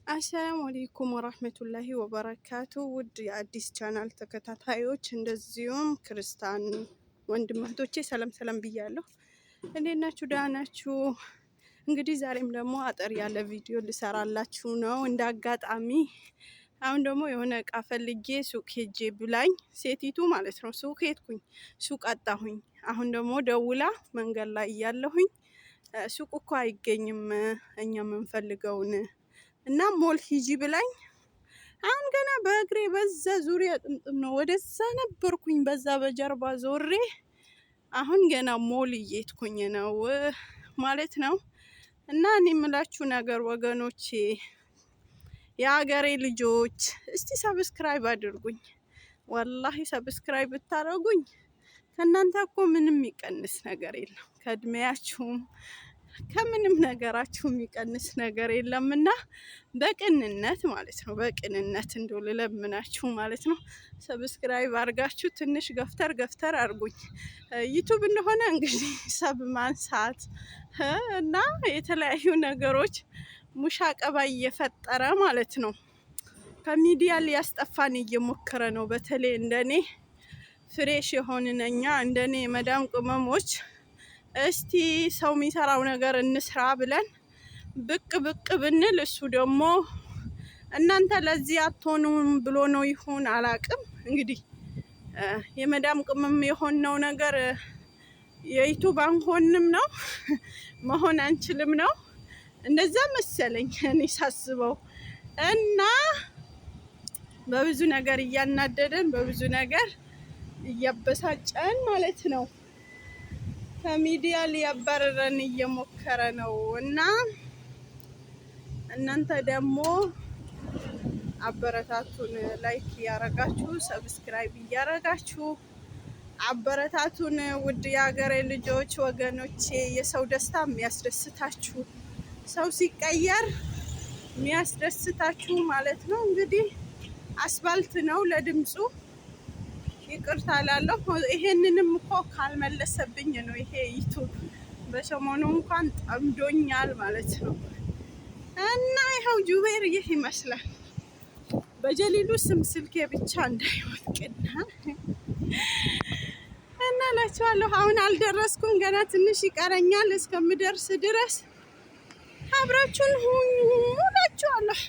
አሰላሙ አለይኩም ወራህመቱላሂ ወበረካቱ። ውድ የአዲስ ቻናል ተከታታዮች እንደዚሁም ክርስቲያን ወንድም እህቶቼ ሰላም ሰላም ብያለሁ። እንዴት ናችሁ? ደህና ናችሁ? እንግዲህ ዛሬም ደግሞ አጠር ያለ ቪዲዮ ልሰራላችሁ ነው። እንደ አጋጣሚ አሁን ደግሞ የሆነ እቃ ፈልጌ ሱቅ ሄጄ ብላኝ ሴቲቱ ማለት ነው። ሱቅ ሄድኩኝ፣ ሱቅ አጣሁኝ። አሁን ደግሞ ደውላ መንገድ ላይ እያለሁኝ ሱቅ እኮ አይገኝም እኛ የምንፈልገውን እና ሞል ሂጂ ብላኝ፣ አሁን ገና በእግሬ በዛ ዙሪያ ጥምጥም ነው ወደዛ ነበርኩኝ፣ በዛ በጀርባ ዞሬ አሁን ገና ሞል እየሄድኩኝ ነው ማለት ነው። እና እኔ የምላችሁ ነገር ወገኖቼ፣ የሀገሬ ልጆች እስቲ ሰብስክራይብ አድርጉኝ። ወላሂ ሰብስክራይብ ብታረጉኝ ከእናንተ እኮ ምንም የሚቀንስ ነገር የለም፣ ከእድሜያችሁም ከምንም ነገራችሁ የሚቀንስ ነገር የለምና በቅንነት ማለት ነው፣ በቅንነት እንደው ልለምናችሁ ማለት ነው። ሰብስክራይብ አድርጋችሁ ትንሽ ገፍተር ገፍተር አድርጉኝ። ዩቱብ እንደሆነ እንግዲህ ሰብ ማንሳት እና የተለያዩ ነገሮች ሙሻቀባ እየፈጠረ ማለት ነው ከሚዲያ ሊያስጠፋን እየሞከረ ነው። በተለይ እንደኔ ፍሬሽ የሆንን እኛ እንደኔ መዳም ቅመሞች እስቲ ሰው የሚሰራው ነገር እንስራ ብለን ብቅ ብቅ ብንል እሱ ደግሞ እናንተ ለዚህ አትሆኑም ብሎ ነው ይሁን አላቅም። እንግዲህ የመዳም ቅመም የሆነው ነገር የዩቱብ አንሆንም ነው መሆን አንችልም ነው፣ እንደዛ መሰለኝ እኔ ሳስበው። እና በብዙ ነገር እያናደደን በብዙ ነገር እያበሳጨን ማለት ነው ከሚዲያ ሊያባረረን እየሞከረ ነው። እና እናንተ ደግሞ አበረታቱን፣ ላይክ እያረጋችሁ ሰብስክራይብ እያረጋችሁ አበረታቱን። ውድ የሀገሬ ልጆች ወገኖቼ፣ የሰው ደስታ የሚያስደስታችሁ፣ ሰው ሲቀየር የሚያስደስታችሁ ማለት ነው። እንግዲህ አስፋልት ነው ለድምፁ ይቅርታ ላለሁ። ይሄንንም እኮ ካልመለሰብኝ ነው ይሄ ዩቱብ በሰሞኑ እንኳን ጠምዶኛል ማለት ነው። እና ይኸው ጁቤር ይህ ይመስላል። በጀሊሉ ስም ስልኬ ብቻ እንዳይወድቅና እና እላችኋለሁ። አሁን አልደረስኩም፣ ገና ትንሽ ይቀረኛል እስከምደርስ ድረስ አብራችሁን ሁኑ እላችኋለሁ።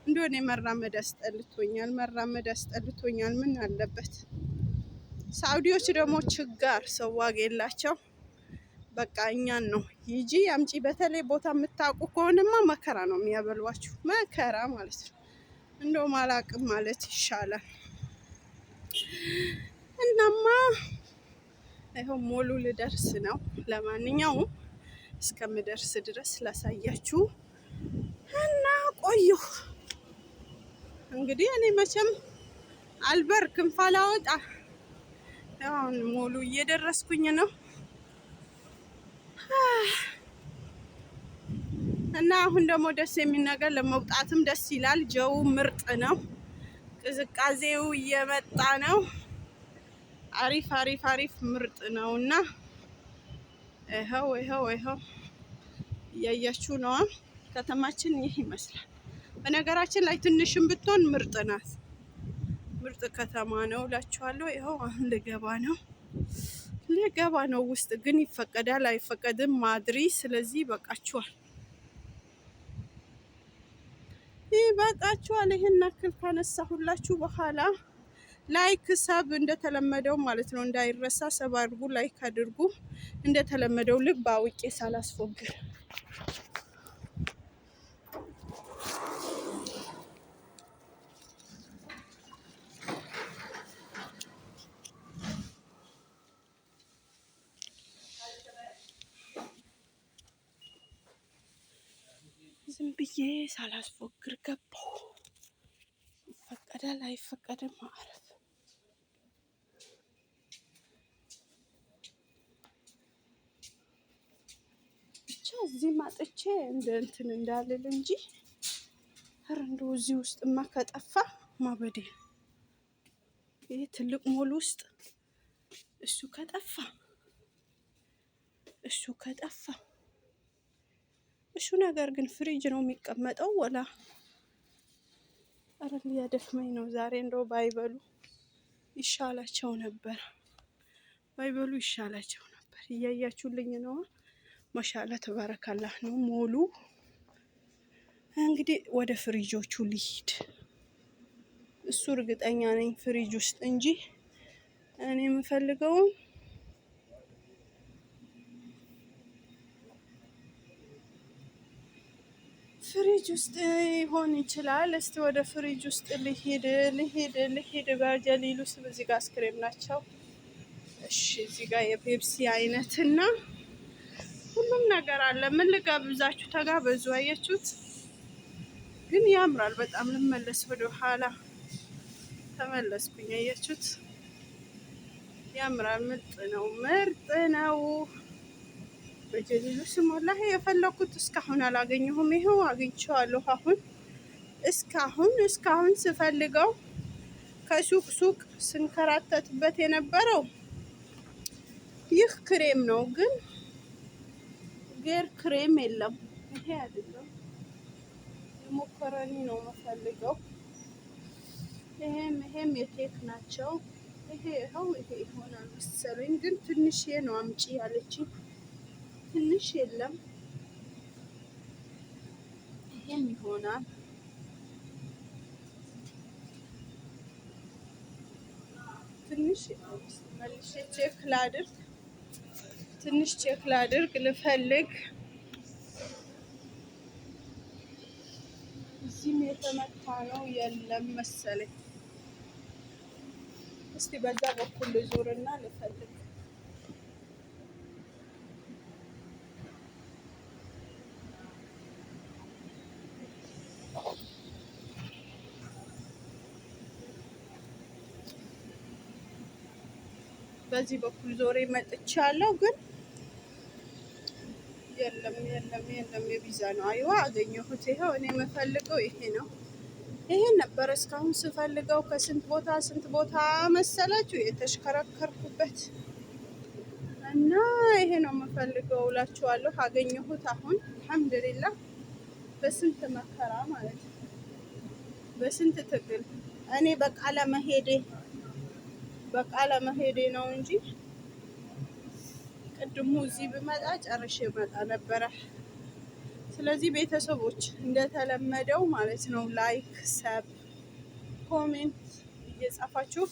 እንደሆነ መራመድ አስጠልቶኛል፣ መራመድ አስጠልቶኛል። ምን አለበት? ሳውዲዎች ደግሞ ችጋር ሰው ዋጋ የላቸው። በቃ እኛን ነው ሂጂ አምጪ። በተለይ ቦታ የምታውቁ ከሆነማ መከራ ነው የሚያበሏችሁ፣ መከራ ማለት ነው። እንደውም አላቅም ማለት ይሻላል። እናማ ይኸው ሞሉ ልደርስ ነው። ለማንኛውም እስከምደርስ ድረስ ላሳያችሁ እና ቆየሁ። እንግዲህ እኔ መቼም አልበርክም ፋላወጣ። አሁን ሞሉ እየደረስኩኝ ነው እና አሁን ደግሞ ደስ የሚል ነገር ለመውጣትም ደስ ይላል። ጀው ምርጥ ነው፣ ቅዝቃዜው እየመጣ ነው። አሪፍ አሪፍ አሪፍ ምርጥ ነው። እና ይኸው ይኸው ይኸው እያያችሁ ነዋ። ከተማችን ይህ ይመስላል። በነገራችን ላይ ትንሽም ብትሆን ምርጥ ናት፣ ምርጥ ከተማ ነው እላችኋለሁ። ይኸው አሁን ልገባ ነው። ውስጥ ግን ይፈቀዳል አይፈቀድም ማድሪ። ስለዚህ ይበቃችኋል፣ ይበቃችኋል። ይሄን አክል ካነሳሁላችሁ በኋላ ላይክ ሰብ እንደተለመደው ማለት ነው እንዳይረሳ፣ ሰብ አድርጉ፣ ላይክ አድርጉ እንደተለመደው ልብ አውቄ ሳላስፎግር። ዝም ብዬ ሳላስፎግር ገባሁ። ይፈቀዳል አይፈቀድም ማዕረፍ። ብቻ እዚህ ማጥቼ እንደ እንትን እንዳልል እንጂ ኧረ እንደው እዚህ ውስጥማ ከጠፋ ማበዴ። ይሄ ትልቅ ሞል ውስጥ እሱ ከጠፋ እሹ ነገር ግን ፍሪጅ ነው የሚቀመጠው ወላ? አረ ሊያደክመኝ ነው ዛሬ። እንደው ባይበሉ ይሻላቸው ነበር፣ ባይበሉ ይሻላቸው ነበር። እያያችሁልኝ ነው። ማሻአላ ተባረካላህ ነው ሞሉ። እንግዲህ ወደ ፍሪጆቹ ልሂድ። እሱ እርግጠኛ ነኝ ፍሪጅ ውስጥ እንጂ እኔ የምፈልገውን ፍሪጅ ውስጥ ይሆን ይችላል። እስቲ ወደ ፍሪጅ ውስጥ ልሂድ። በጀሊሉስ እዚህ ጋር አስክሬም ናቸው። እሺ እዚህ ጋር የፔፕሲ አይነትና ሁሉም ነገር አለ። ምን ልጋብዛችሁ? ተጋበዙ። አያችሁት? ግን ያምራል በጣም። ልመለስ ወደ ኋላ ተመለስኩኝ። አያችሁት? ያምራል። ምርጥ ነው። በጀሊሉ ስም ወላሂ የፈለኩት እስካሁን አላገኘሁም። ይኸው አግኝቼዋለሁ። እስካሁን ስፈልገው ከሱቅ ሱቅ ስንከራተትበት የነበረው ይህ ክሬም ነው፣ ግን ጌር ክሬም የለም። ይሄ አይደለም፣ የሞከረኒ ነው የምፈልገው። ይሄም የኬክ ናቸው። ይሄ ይሆናል መሰለኝ፣ ግን ትንሽ ነው አምጪ ያለችኝ። ትንሽ የለም። ይሄም ይሆናል። ትንሽ መልሼ ቼክ ላድርግ ልፈልግ። እዚህም የተመታ ነው የለም መሰለኝ። እስቲ በዛ በኩል ልዙርና ልፈልግ። በዚህ በኩል ዞሬ መጥቻለሁ፣ ግን የለም። የቪዛ ነው። አይዋ አገኘሁት። ይኸው እኔ የምፈልገው ይሄ ነው። ይሄን ነበር እስካሁን ስፈልገው። ከስንት ቦታ መሰላችሁ የተሽከረከርኩበት እና ይሄ ነው የምፈልገው እላችኋለሁ። አገኘሁት አሁን አልሐምዱሊላህ። በስንት መከራ ማለት ነው፣ በስንት ትግል። እኔ በቃ ለመሄዴ ነው እንጂ ቅድሙ እዚህ ብመጣ ጨርሼ መጣ ነበረ። ስለዚህ ቤተሰቦች እንደተለመደው ማለት ነው ላይክ፣ ሰብ፣ ኮሜንት እየጻፋችሁ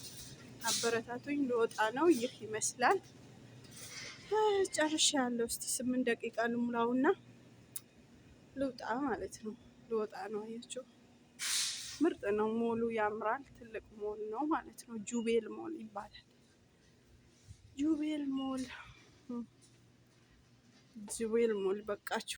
አበረታቱኝ። ልወጣ ነው። ይህ ይመስላል። ጨርሼ ያለው እስቲ 8 ደቂቃ ልሙላውና ልውጣ ማለት ነው። ልወጣ ነው። አያችሁ፣ ምርጥ ነው። ሞሉ ያምራል። ትልቅ ሞል ነው ማለት ነው። ጁቤል ሞል ይባላል። ጁቤል ሞል በቃችሁ።